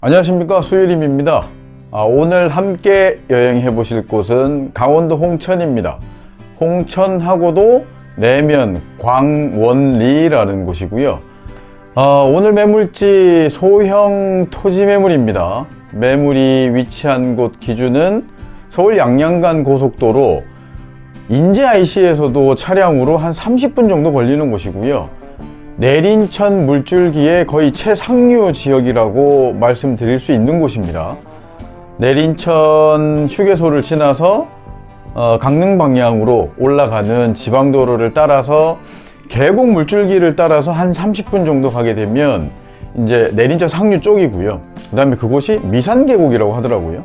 안녕하십니까, 수유림입니다. 오늘 함께 여행해 보실 곳은 강원도 홍천입니다. 홍천하고도 내면 광원리라는 곳이고요. 오늘 매물지 소형 토지 매물입니다. 매물이 위치한 곳 기준은 서울 양양간 고속도로 인제 IC에서도 차량으로 한 30분 정도 걸리는 곳이고요. 내린천 물줄기의 거의 최상류 지역이라고 말씀드릴 수 있는 곳입니다. 내린천 휴게소를 지나서 강릉 방향으로 올라가는 지방도로를 따라서 계곡 물줄기를 따라서 한 30분 정도 가게 되면 이제 내린천 상류 쪽이고요. 그 다음에 그곳이 미산계곡이라고 하더라고요.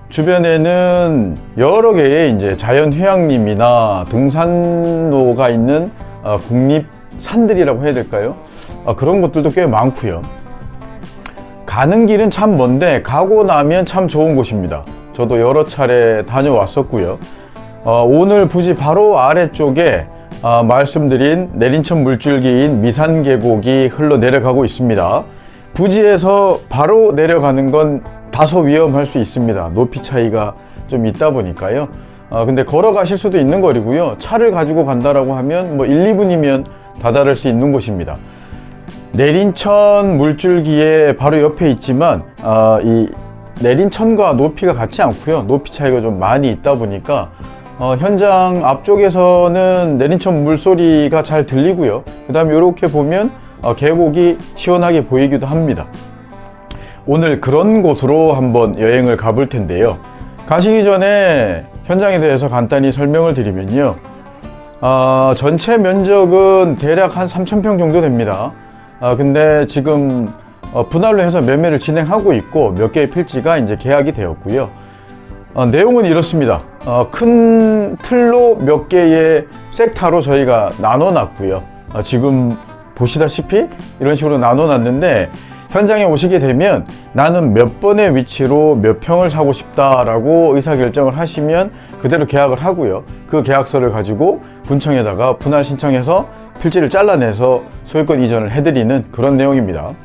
주변에는 여러 개의 이제 자연휴양림이나 등산로가 있는 국립산들이라고 해야 될까요? 그런 곳들도 꽤 많고요. 가는 길은 참 먼데 가고 나면 참 좋은 곳입니다. 저도 여러 차례 다녀왔었고요. 오늘 부지 바로 아래쪽에 말씀드린 내린천 물줄기인 미산계곡이 흘러 내려가고 있습니다. 부지에서 바로 내려가는 건 다소 위험할 수 있습니다. 높이 차이가 좀 있다 보니까요. 근데 걸어가실 수도 있는 거리고요. 차를 가지고 간다라고 하면 뭐 1, 2분이면 다다를 수 있는 곳입니다. 내린천 물줄기에 바로 옆에 있지만 이 내린천과 높이가 같지 않고요. 높이 차이가 좀 많이 있다 보니까 현장 앞쪽에서는 내린천 물소리가 잘 들리고요. 그 다음에 이렇게 보면 계곡이 시원하게 보이기도 합니다. 오늘 그런 곳으로 한번 여행을 가볼 텐데요. 가시기 전에 현장에 대해서 간단히 설명을 드리면요. 전체 면적은 대략 한 3,000평 정도 됩니다. 근데 지금 분할로 해서 매매를 진행하고 있고 몇 개의 필지가 이제 계약이 되었고요. 내용은 이렇습니다. 큰 틀로 몇 개의 섹터로 저희가 나눠 놨고요. 지금 보시다시피 이런 식으로 나눠 놨는데 현장에 오시게 되면 나는 몇 번의 위치로 몇 평을 사고 싶다라고 의사결정을 하시면 그대로 계약을 하고요. 그 계약서를 가지고 군청에다가 분할 신청해서 필지를 잘라내서 소유권 이전을 해드리는 그런 내용입니다.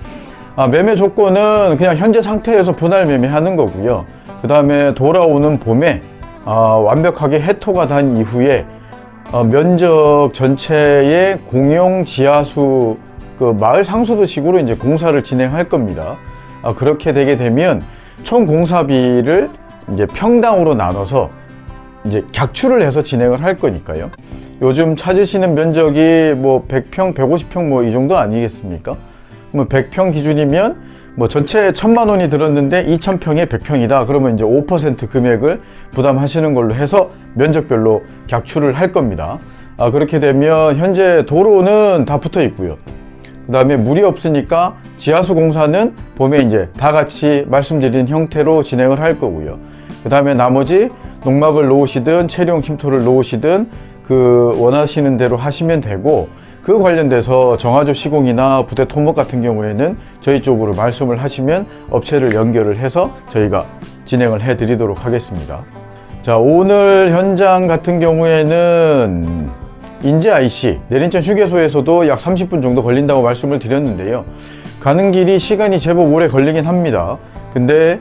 매매 조건은 그냥 현재 상태에서 분할 매매하는 거고요. 그 다음에 돌아오는 봄에 완벽하게 해토가 단 이후에 면적 전체의 공용 지하수 마을 상수도식으로 이제 공사를 진행할 겁니다. 그렇게 되게 되면 총 공사비를 이제 평당으로 나눠서 이제 객출을 해서 진행을 할 거니까요. 요즘 찾으시는 면적이 뭐 100평, 150평 뭐 이 정도 아니겠습니까? 뭐 100평 기준이면 뭐 전체 1,000만 원이 들었는데 2,000평에 100평이다. 그러면 이제 5% 금액을 부담하시는 걸로 해서 면적별로 객출을 할 겁니다. 그렇게 되면 현재 도로는 다 붙어 있고요. 그 다음에 물이 없으니까 지하수 공사는 봄에 이제 다 같이 말씀드린 형태로 진행을 할 거고요. 그 다음에 나머지 농막을 놓으시든 체류용 침토를 놓으시든 그 원하시는 대로 하시면 되고, 그 관련돼서 정화조 시공이나 부대 토목 같은 경우에는 저희 쪽으로 말씀을 하시면 업체를 연결을 해서 저희가 진행을 해 드리도록 하겠습니다. 자, 오늘 현장 같은 경우에는 인제 IC 내린천 휴게소에서도 약 30분 정도 걸린다고 말씀을 드렸는데요. 가는 길이 시간이 제법 오래 걸리긴 합니다. 근데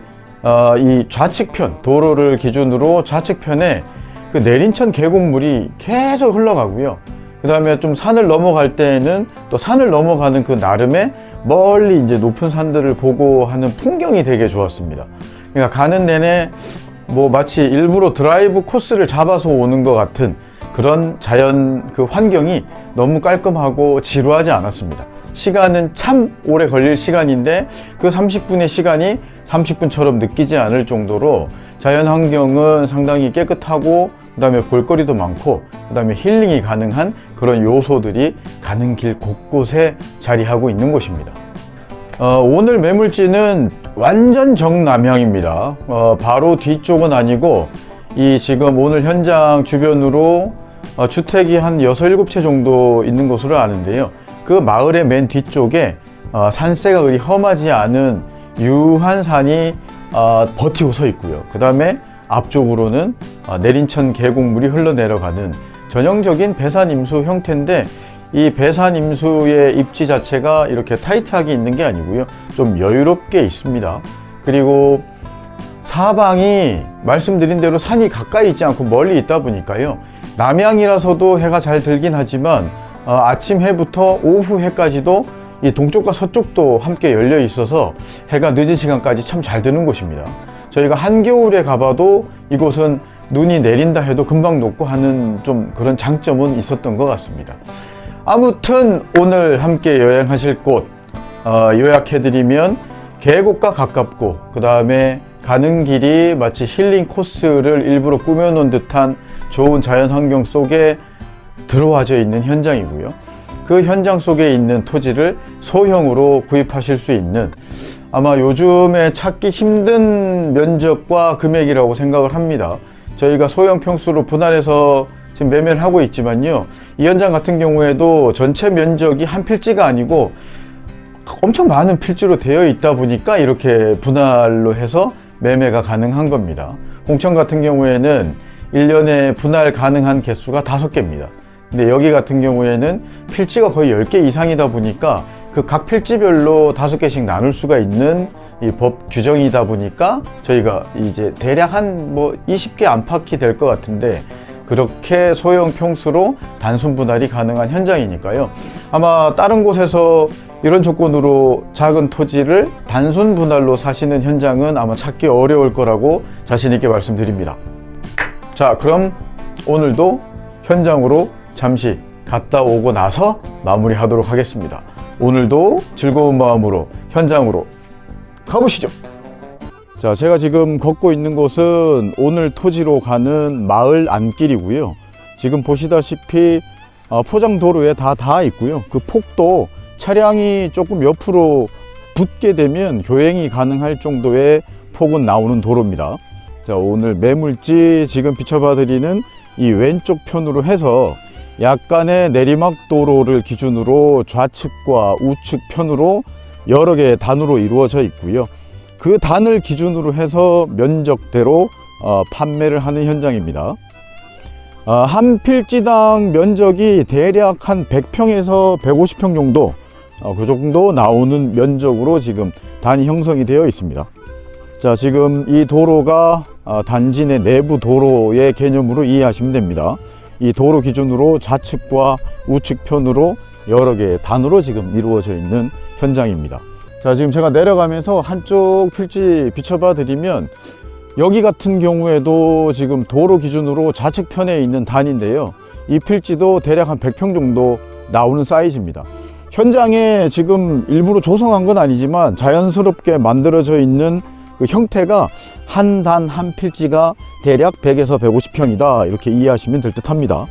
이 좌측편 도로를 기준으로 좌측편에 그 내린천 계곡물이 계속 흘러가고요. 그 다음에 좀 산을 넘어갈 때는 또 산을 넘어가는 그 나름의 멀리 이제 높은 산들을 보고 하는 풍경이 되게 좋았습니다. 그러니까 가는 내내 뭐 마치 일부러 드라이브 코스를 잡아서 오는 것 같은 그런 자연 그 환경이 너무 깔끔하고 지루하지 않았습니다. 시간은 참 오래 걸릴 시간인데 그 30분의 시간이 30분처럼 느끼지 않을 정도로 자연 환경은 상당히 깨끗하고 그 다음에 볼거리도 많고 그 다음에 힐링이 가능한 그런 요소들이 가는 길 곳곳에 자리하고 있는 곳입니다. 오늘 매물지는 완전 정남향입니다. 바로 뒤쪽은 아니고 이 지금 오늘 현장 주변으로 주택이 한 6, 7채 정도 있는 것으로 아는데요. 그 마을의 맨 뒤쪽에 산세가 그리 험하지 않은 유한 산이 버티고 서 있고요. 그 다음에 앞쪽으로는 내린천 계곡물이 흘러내려가는 전형적인 배산 임수 형태인데 이 배산 임수의 입지 자체가 이렇게 타이트하게 있는 게 아니고요. 좀 여유롭게 있습니다. 그리고 사방이 말씀드린 대로 산이 가까이 있지 않고 멀리 있다 보니까요. 남향이라서도 해가 잘 들긴 하지만 아침 해부터 오후 해까지도 이 동쪽과 서쪽도 함께 열려 있어서 해가 늦은 시간까지 참 잘 드는 곳입니다. 저희가 한겨울에 가봐도 이곳은 눈이 내린다 해도 금방 녹고 하는 좀 그런 장점은 있었던 것 같습니다. 아무튼 오늘 함께 여행하실 곳 요약해드리면 계곡과 가깝고 그 다음에 가는 길이 마치 힐링 코스를 일부러 꾸며놓은 듯한 좋은 자연환경 속에 들어와져 있는 현장이고요. 그 현장 속에 있는 토지를 소형으로 구입하실 수 있는 아마 요즘에 찾기 힘든 면적과 금액이라고 생각을 합니다. 저희가 소형 평수로 분할해서 지금 매매를 하고 있지만요. 이 현장 같은 경우에도 전체 면적이 한 필지가 아니고 엄청 많은 필지로 되어 있다 보니까 이렇게 분할로 해서 매매가 가능한 겁니다. 홍천 같은 경우에는 1년에 분할 가능한 개수가 5개입니다. 근데 여기 같은 경우에는 필지가 거의 10개 이상이다 보니까 그 각 필지별로 5개씩 나눌 수가 있는 이 법 규정이다 보니까 저희가 이제 대략 한 20개 안팎이 될 것 같은데 그렇게 소형 평수로 단순 분할이 가능한 현장이니까요. 아마 다른 곳에서 이런 조건으로 작은 토지를 단순 분할로 사시는 현장은 아마 찾기 어려울 거라고 자신 있게 말씀드립니다. 자, 그럼 오늘도 현장으로 잠시 갔다 오고 나서 마무리하도록 하겠습니다. 오늘도 즐거운 마음으로 현장으로 가보시죠. 자, 제가 지금 걷고 있는 곳은 오늘 토지로 가는 마을 안길이고요. 지금 보시다시피 포장도로에 다 닿아 있고요. 그 폭도 차량이 조금 옆으로 붙게 되면 교행이 가능할 정도의 폭은 나오는 도로입니다. 자, 오늘 매물지 지금 비춰봐 드리는 이 왼쪽 편으로 해서 약간의 내리막 도로를 기준으로 좌측과 우측 편으로 여러 개의 단으로 이루어져 있고요. 그 단을 기준으로 해서 면적대로 판매를 하는 현장입니다. 한 필지당 면적이 대략 한 100평에서 150평 정도 그 정도 나오는 면적으로 지금 단이 형성이 되어 있습니다. 자, 지금 이 도로가 단지 내 내부 도로의 개념으로 이해하시면 됩니다. 이 도로 기준으로 좌측과 우측 편으로 여러 개의 단으로 지금 이루어져 있는 현장입니다. 자, 지금 제가 내려가면서 한쪽 필지 비춰봐 드리면 여기 같은 경우에도 지금 도로 기준으로 좌측 편에 있는 단인데요. 이 필지도 대략 한 100평 정도 나오는 사이즈입니다. 현장에 지금 일부러 조성한 건 아니지만 자연스럽게 만들어져 있는 그 형태가 한 단 한 필지가 대략 100에서 150평이다 이렇게 이해하시면 될 듯 합니다.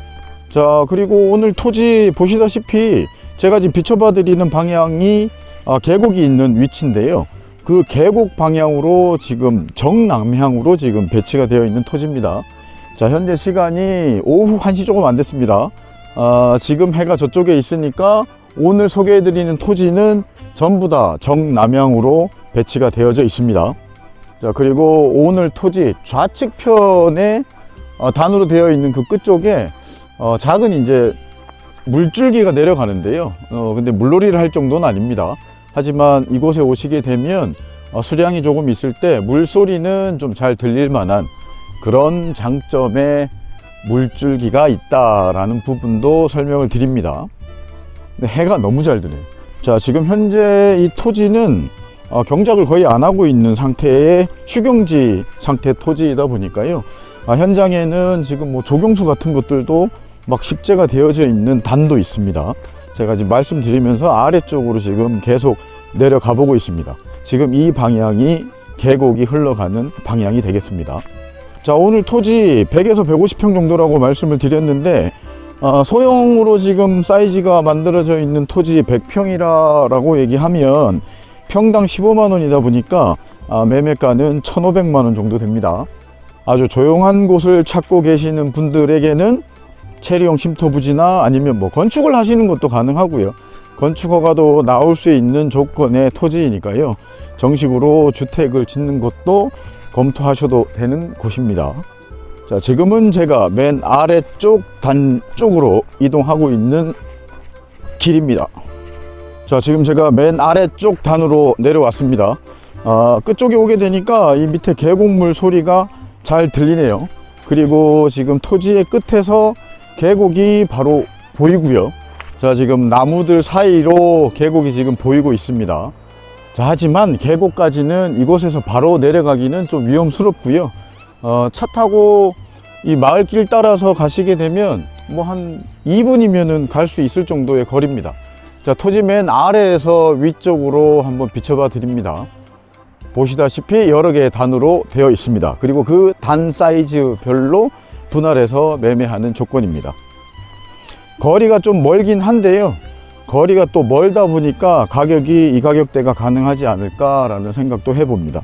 자, 그리고 오늘 토지 보시다시피 제가 지금 비춰봐 드리는 방향이 계곡이 있는 위치인데요. 그 계곡 방향으로 지금 정남향으로 지금 배치가 되어 있는 토지입니다. 자, 현재 시간이 오후 1시 조금 안 됐습니다. 지금 해가 저쪽에 있으니까 오늘 소개해 드리는 토지는 전부 다 정남향으로 배치가 되어져 있습니다. 자, 그리고 오늘 토지 좌측편에 단으로 되어 있는 그 끝쪽에 작은 이제 물줄기가 내려가는데요. 근데 물놀이를 할 정도는 아닙니다. 하지만 이곳에 오시게 되면 수량이 조금 있을 때 물소리는 좀 잘 들릴 만한 그런 장점의 물줄기가 있다라는 부분도 설명을 드립니다. 근데 해가 너무 잘 드네요. 자, 지금 현재 이 토지는 경작을 거의 안 하고 있는 상태의 휴경지 상태 토지이다 보니까요. 현장에는 지금 조경수 같은 것들도 막 식재가 되어져 있는 단도 있습니다. 제가 지금 말씀드리면서 아래쪽으로 지금 계속 내려가 보고 있습니다. 지금 이 방향이 계곡이 흘러가는 방향이 되겠습니다. 자, 오늘 토지 100에서 150평 정도라고 말씀을 드렸는데 소형으로 지금 사이즈가 만들어져 있는 토지 100평이라고 얘기하면 평당 15만 원이다 보니까 매매가는 1,500만 원 정도 됩니다. 아주 조용한 곳을 찾고 계시는 분들에게는 체리용 침토 부지나 아니면 건축을 하시는 것도 가능하고요. 건축 허가도 나올 수 있는 조건의 토지이니까요. 정식으로 주택을 짓는 것도 검토하셔도 되는 곳입니다. 자, 지금은 제가 맨 아래쪽 단 쪽으로 이동하고 있는 길입니다. 자, 지금 제가 맨 아래쪽 단으로 내려왔습니다. 끝쪽에 오게 되니까 이 밑에 계곡물 소리가 잘 들리네요. 그리고 지금 토지의 끝에서 계곡이 바로 보이고요. 자, 지금 나무들 사이로 계곡이 지금 보이고 있습니다. 자, 하지만 계곡까지는 이곳에서 바로 내려가기는 좀 위험스럽고요. 차 타고 이 마을길 따라서 가시게 되면 뭐 한 2분이면은 갈 수 있을 정도의 거리입니다. 자, 토지 맨 아래에서 위쪽으로 한번 비춰봐 드립니다. 보시다시피 여러 개의 단으로 되어 있습니다. 그리고 그 단 사이즈별로 분할해서 매매하는 조건입니다. 거리가 좀 멀긴 한데요. 거리가 또 멀다 보니까 가격이 이 가격대가 가능하지 않을까라는 생각도 해봅니다.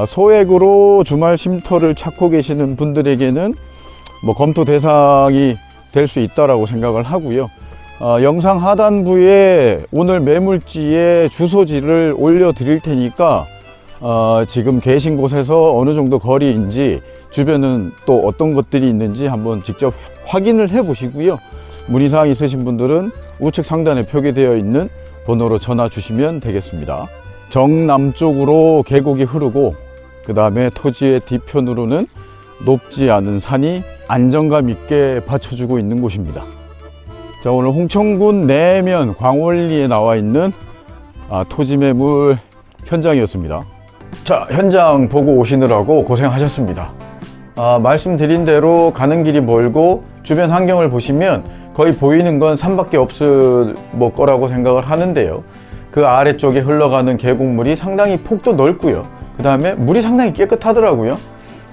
소액으로 주말 쉼터를 찾고 계시는 분들에게는 뭐 검토 대상이 될 수 있다라고 생각을 하고요. 영상 하단부에 오늘 매물지의 주소지를 올려 드릴 테니까 지금 계신 곳에서 어느 정도 거리인지 주변은 또 어떤 것들이 있는지 한번 직접 확인을 해 보시고요. 문의사항 있으신 분들은 우측 상단에 표기되어 있는 번호로 전화 주시면 되겠습니다. 정남쪽으로 계곡이 흐르고 그 다음에 토지의 뒤편으로는 높지 않은 산이 안정감 있게 받쳐주고 있는 곳입니다. 자, 오늘 홍천군 내면 광원리에 나와 있는 토지 매물 현장이었습니다. 자, 현장 보고 오시느라고 고생하셨습니다. 말씀드린 대로 가는 길이 멀고 주변 환경을 보시면 거의 보이는 건 산밖에 없을 거라고 생각을 하는데요. 그 아래쪽에 흘러가는 계곡물이 상당히 폭도 넓고요. 그 다음에 물이 상당히 깨끗하더라고요.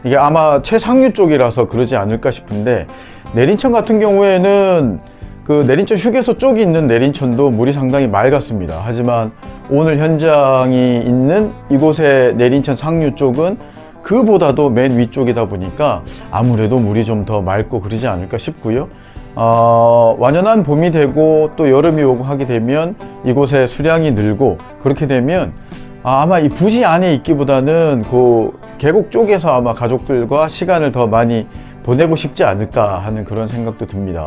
이게 아마 최상류 쪽이라서 그러지 않을까 싶은데, 내린천 같은 경우에는 그 내린천 휴게소 쪽이 있는 내린천도 물이 상당히 맑았습니다. 하지만 오늘 현장이 있는 이곳의 내린천 상류 쪽은 그보다도 맨 위쪽이다 보니까 아무래도 물이 좀 더 맑고 그러지 않을까 싶고요. 완연한 봄이 되고 또 여름이 오고 하게 되면 이곳에 수량이 늘고, 그렇게 되면 아마 이 부지 안에 있기보다는 그 계곡 쪽에서 아마 가족들과 시간을 더 많이 보내고 싶지 않을까 하는 그런 생각도 듭니다.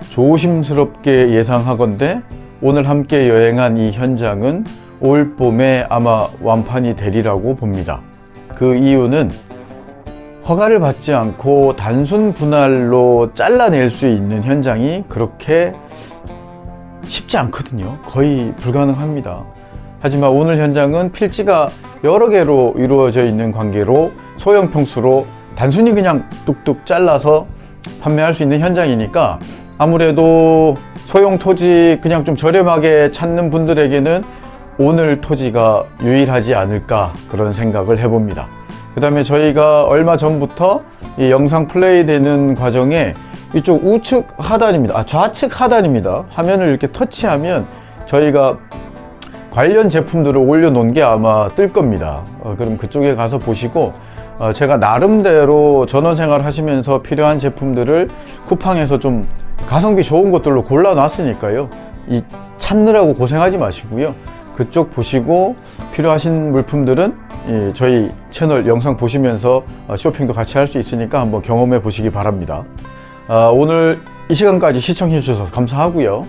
조심스럽게 예상하건대 오늘 함께 여행한 이 현장은 올 봄에 아마 완판이 되리라고 봅니다. 그 이유는 허가를 받지 않고 단순 분할로 잘라낼 수 있는 현장이 그렇게 쉽지 않거든요. 거의 불가능합니다. 하지만 오늘 현장은 필지가 여러 개로 이루어져 있는 관계로 소형 평수로 단순히 그냥 뚝뚝 잘라서 판매할 수 있는 현장이니까 아무래도 소형 토지 그냥 좀 저렴하게 찾는 분들에게는 오늘 토지가 유일하지 않을까 그런 생각을 해봅니다. 그 다음에 저희가 얼마 전부터 이 영상 플레이 되는 과정에 이쪽 우측 하단입니다. 좌측 하단입니다. 화면을 이렇게 터치하면 저희가 관련 제품들을 올려놓은 게 아마 뜰 겁니다. 그럼 그쪽에 가서 보시고 제가 나름대로 전원생활 하시면서 필요한 제품들을 쿠팡에서 좀 가성비 좋은 것들로 골라놨으니까요. 이 찾느라고 고생하지 마시고요. 그쪽 보시고 필요하신 물품들은 저희 채널 영상 보시면서 쇼핑도 같이 할 수 있으니까 한번 경험해 보시기 바랍니다. 오늘 이 시간까지 시청해 주셔서 감사하고요.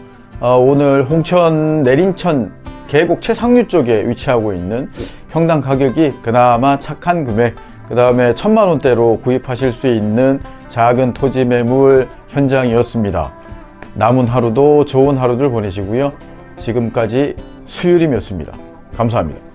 오늘 홍천 내린천 계곡 최상류 쪽에 위치하고 있는 평당 가격이 그나마 착한 금액, 그 다음에 1000만원대로 구입하실 수 있는 작은 토지 매물 현장이었습니다. 남은 하루도 좋은 하루들 보내시고요. 지금까지 수유림이었습니다. 감사합니다.